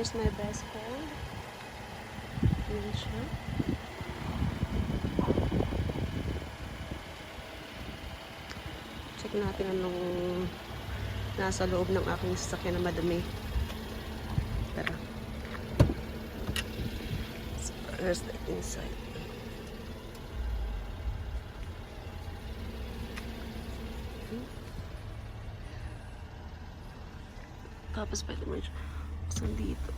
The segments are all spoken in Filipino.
Here's my best friend. Ayan siya. Check natin anong nasa loob ng aking sasakyan na madumi. Tara. So, here's the inside. Tapos pwede mo buksan dito.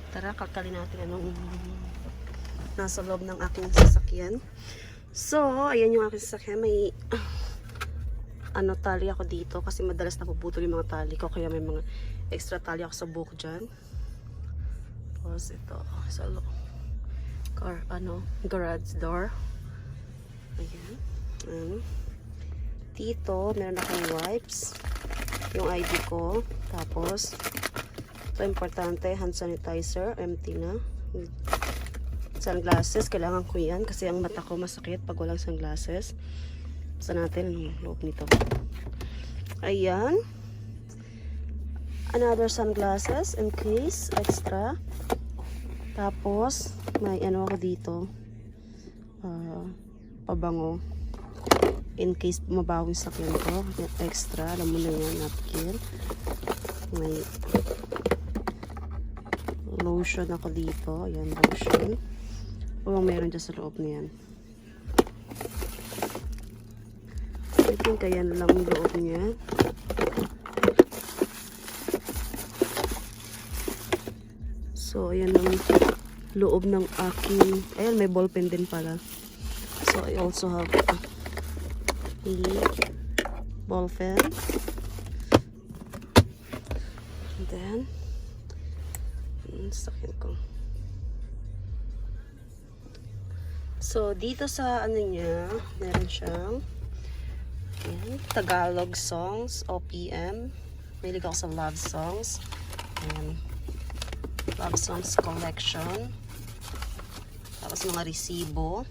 Tara, kalkalin natin anong nasa loob ng aking sasakyan. So, ayan yung aking sasakyan. May tali ako dito kasi madalas napuputol yung mga tali ko. Kaya may mga extra tali ako sa buhok dyan. Tapos ito, sa garage door. Ayan. Dito, meron akong wipes. Yung ID ko. Tapos, ito importante, hand sanitizer. Empty na. Sunglasses, kailangan ko yan kasi ang mata ko masakit pag walang sunglasses. Basta natin ang loob nito. Ayan. Another sunglasses in case, extra. Tapos, may ako dito. Pabango. In case mabaho yung sakyan ko. Extra, alam mo na yan, napkin. May lotion ako dito. Ayan, lotion. O meron dyan sa loob na yan. I think ayan lang yung loob niya. So, ayan ang loob ng aking... Ayan, may ballpen din pala. So, I also have a ballpen. And then, sakyan ko. So, dito sa niya, meron siyang Tagalog songs, OPM. Mahilig ako sa love songs. Ayan. Love songs collection. Tapos mga resibo.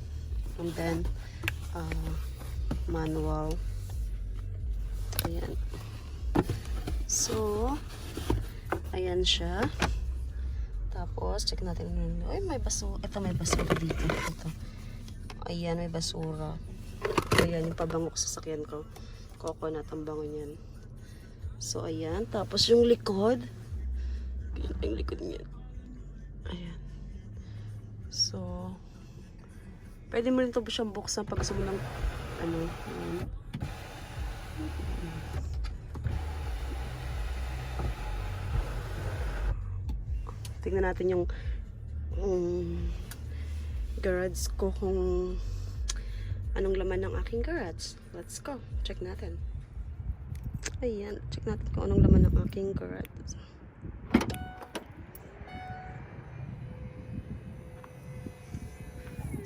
And then, manual. Ayan. So, ayan siya. Tapos, check natin. Ay, may basura. Ito, may basura dito. Ito. Ayan, may basura. Ayan, yung pabango ko sa sakyan ko. Coconut ang bango niyan. So, ayan. Tapos, yung likod. Yung likod niya. Ayan. So, pwede mo rin ito siyang buksan pag gusto mo ng tingnan natin yung garage ko kung anong laman ng aking garage. Let's go. Check natin. Ayan. Check natin kung anong laman ng aking garage.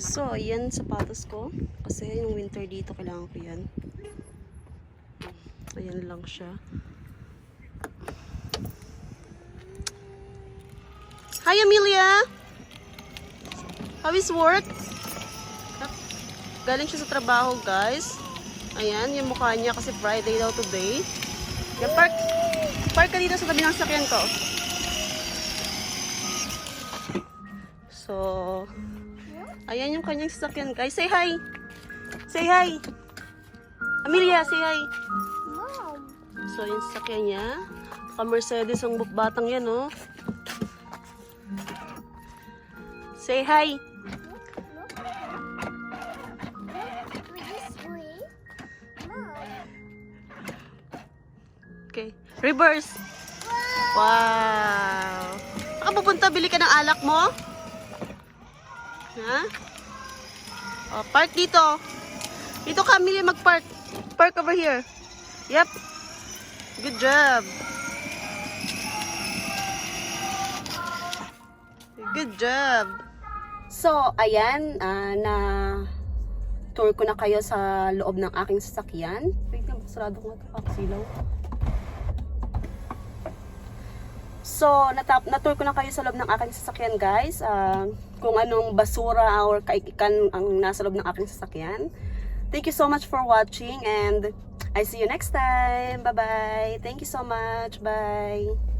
So, ayan sapatos ko. Kasi yung winter dito, kailangan ko yan. Ayan lang siya. Hi, Amelia! How is work? Galing siya sa trabaho, guys. Ayan, yung mukha niya kasi Friday daw today. Yan, park ka dito sa tabi ng sakyan ko. So, ayan yung kanyang sasakyan, guys. Say hi! Say hi! Amelia, say hi! Mom! So, yung sasakyan niya. Ka-Mercedes ang batang yan, oh. Say hi! Okay. Reverse! Wow! Saan ka pupunta? Bili ka ng alak mo? Ha? Oh, park dito. Dito ka, Amelia, mag-park. Park over here. Yep. Good job. Good job. So, ayan. Na tour ko na kayo sa loob ng aking sasakyan. Wait lang, sarado ko ito. Silaw. So, na-tour ko na kayo sa loob ng aking sasakyan, guys. Kung anong basura or kaikikan ang nasa loob ng aking sasakyan. Thank you so much for watching and I see you next time. Bye-bye. Thank you so much. Bye.